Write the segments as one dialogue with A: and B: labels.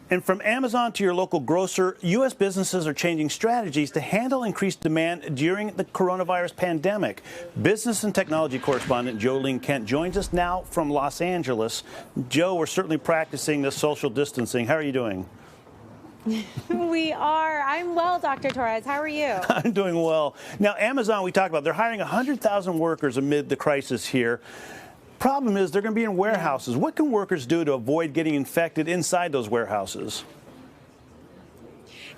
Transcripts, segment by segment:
A: And from Amazon to your local grocer, U.S. businesses are changing strategies to handle increased demand during the coronavirus pandemic. Business and technology correspondent Ling joins us now from Los Angeles. Joe, we're certainly practicing this social distancing. How are you doing?
B: We are. I'm well, Dr. Torres. How are you?
A: I'm doing well. Now, Amazon, we talked about, they're hiring 100,000 workers amid the crisis here. Problem is, they're going to be in warehouses. What can workers do to avoid getting infected inside those warehouses?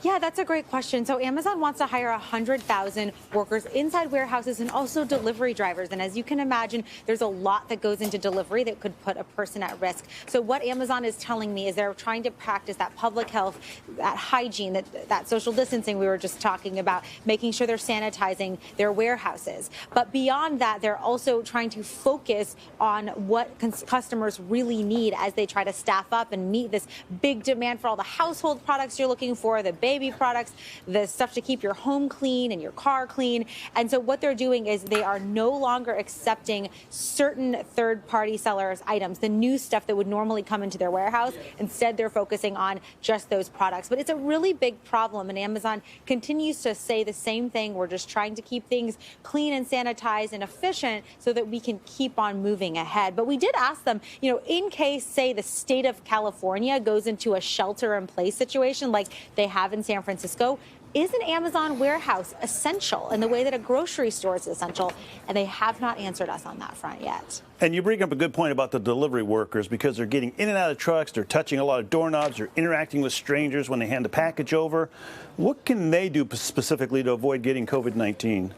B: Yeah, that's a great question. So Amazon wants to hire 100,000 workers inside warehouses and also delivery drivers. And as you can imagine, there's a lot that goes into delivery that could put a person at risk. So what Amazon is telling me is they're trying to practice that public health, that hygiene, that social distancing we were just talking about, making sure they're sanitizing their warehouses. But beyond that, they're also trying to focus on what customers really need as they try to staff up and meet this big demand for all the household products you're looking for, the baby products, the stuff to keep your home clean and your car clean. And so what they're doing is they are no longer accepting certain third-party sellers' items, the new stuff that would normally come into their warehouse. Instead, they're focusing on just those products. But it's a really big problem, and Amazon continues to say the same thing. We're just trying to keep things clean and sanitized and efficient so that we can keep on moving ahead. But we did ask them, in case, say, the state of California goes into a shelter-in-place situation like they have in San Francisco, is an Amazon warehouse essential in the way that a grocery store is essential? And they have not answered us on that front yet.
A: And you bring up a good point about the delivery workers because they're getting in and out of trucks, they're touching a lot of doorknobs, they're interacting with strangers when they hand a package over. What can they do specifically to avoid getting COVID-19?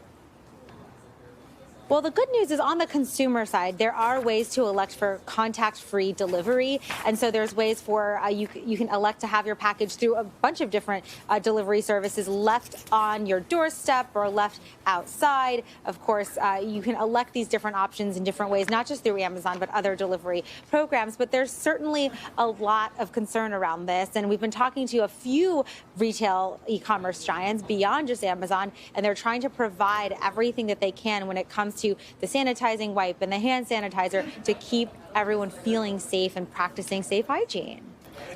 B: Well, the good news is on the consumer side, there are ways to elect for contact-free delivery. And so there's ways for you can elect to have your package through a bunch of different delivery services left on your doorstep or left outside. Of course, you can elect these different options in different ways, not just through Amazon, but other delivery programs. But there's certainly a lot of concern around this. And we've been talking to a few retail e-commerce giants beyond just Amazon, and they're trying to provide everything that they can when it comes to the sanitizing wipe and the hand sanitizer to keep everyone feeling safe and practicing safe hygiene.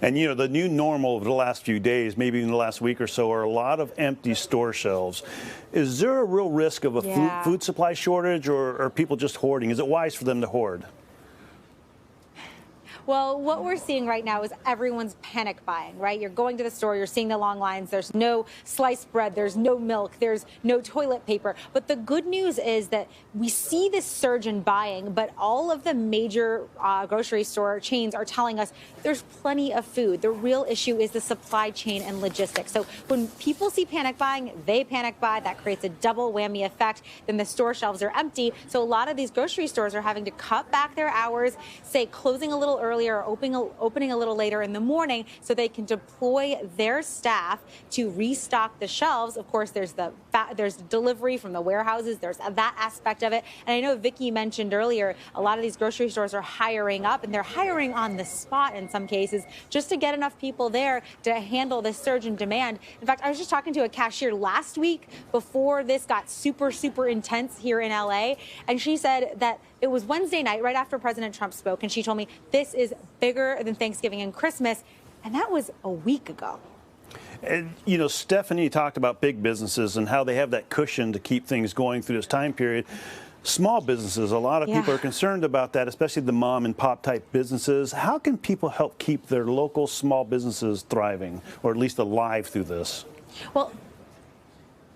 A: And, the new normal over the last few days, maybe in the last week or so, are a lot of empty store shelves. Is there a real risk of a food supply shortage, or are people just hoarding? Is it wise for them to hoard?
B: Well, what we're seeing right now is everyone's panic buying, right? You're going to the store, you're seeing the long lines, there's no sliced bread, there's no milk, there's no toilet paper. But the good news is that we see this surge in buying, but all of the major grocery store chains are telling us there's plenty of food. The real issue is the supply chain and logistics. So when people see panic buying, they panic buy. That creates a double whammy effect. Then the store shelves are empty. So a lot of these grocery stores are having to cut back their hours, say closing a little earlier or opening a little later in the morning so they can deploy their staff to restock the shelves. Of course, there's delivery from the warehouses. There's that aspect of it. And I know Vicki mentioned earlier, a lot of these grocery stores are hiring up, and they're hiring on the spot in some cases just to get enough people there to handle this surge in demand. In fact, I was just talking to a cashier last week before this got super, super intense here in LA, and she said that it was Wednesday night, right after President Trump spoke, and she told me this is bigger than Thanksgiving and Christmas, and that was a week ago.
A: And, Stephanie talked about big businesses and how they have that cushion to keep things going through this time period. Small businesses, a lot of people are concerned about that, especially the mom and pop type businesses. How can people help keep their local small businesses thriving, or at least alive through this?
B: Well,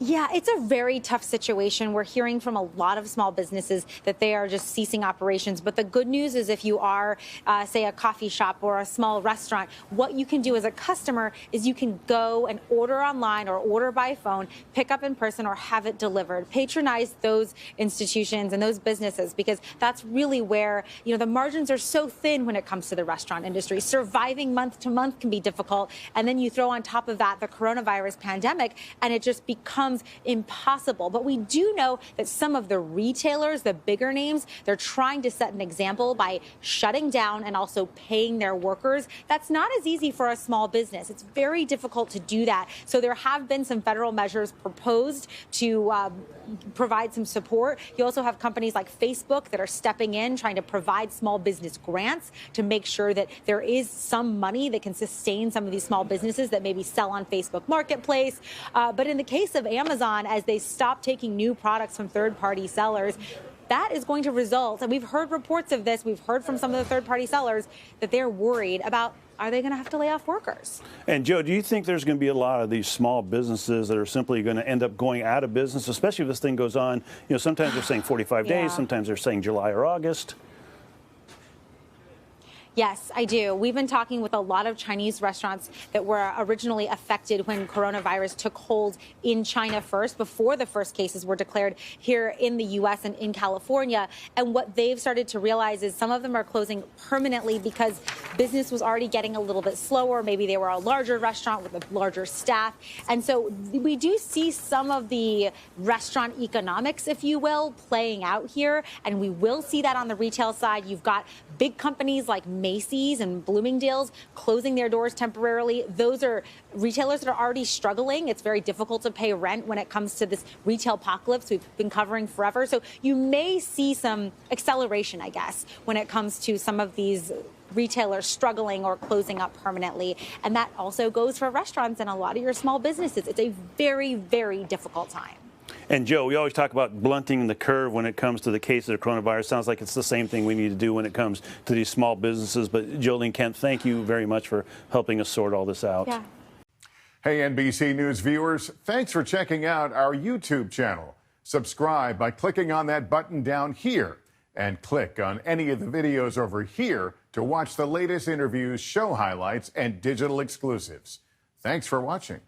B: yeah, it's a very tough situation. We're hearing from a lot of small businesses that they are just ceasing operations. But the good news is if you are, say, a coffee shop or a small restaurant, what you can do as a customer is you can go and order online or order by phone, pick up in person, or have it delivered. Patronize those institutions and those businesses, because that's really where, the margins are so thin when it comes to the restaurant industry. Surviving month to month can be difficult. And then you throw on top of that the coronavirus pandemic, and it just becomes becomes impossible. But we do know that some of the retailers, the bigger names, they're trying to set an example by shutting down and also paying their workers. That's not as easy for a small business. It's very difficult to do that. So there have been some federal measures proposed to provide some support. You also have companies like Facebook that are stepping in, trying to provide small business grants to make sure that there is some money that can sustain some of these small businesses that maybe sell on Facebook Marketplace. But in the case of Amazon, as they stop taking new products from third-party sellers, that is going to result, and we've heard reports of this, we've heard from some of the third-party sellers that they're worried about, are they going to have to lay off workers?
A: And Joe, do you think there's going to be a lot of these small businesses that are simply going to end up going out of business, especially if this thing goes on? You know, sometimes they're saying 45 days, sometimes they're saying July or August.
B: Yes, I do. We've been talking with a lot of Chinese restaurants that were originally affected when coronavirus took hold in China first, before the first cases were declared here in the U.S. and in California. And what they've started to realize is some of them are closing permanently because business was already getting a little bit slower. Maybe they were a larger restaurant with a larger staff. And so we do see some of the restaurant economics, if you will, playing out here. And we will see that on the retail side. You've got big companies like Macy's and Bloomingdale's closing their doors temporarily. Those are retailers that are already struggling. It's very difficult to pay rent when it comes to this retail apocalypse we've been covering forever. So you may see some acceleration, I guess, when it comes to some of these retailers struggling or closing up permanently. And that also goes for restaurants and a lot of your small businesses. It's a very, very difficult time.
A: And Joe, we always talk about blunting the curve when it comes to the cases of coronavirus. Sounds like it's the same thing we need to do when it comes to these small businesses. But Joe, Ling, Kent, thank you very much for helping us sort all this out.
B: Yeah.
C: Hey, NBC News viewers, thanks for checking out our YouTube channel. Subscribe by clicking on that button down here and click on any of the videos over here to watch the latest interviews, show highlights, and digital exclusives. Thanks for watching.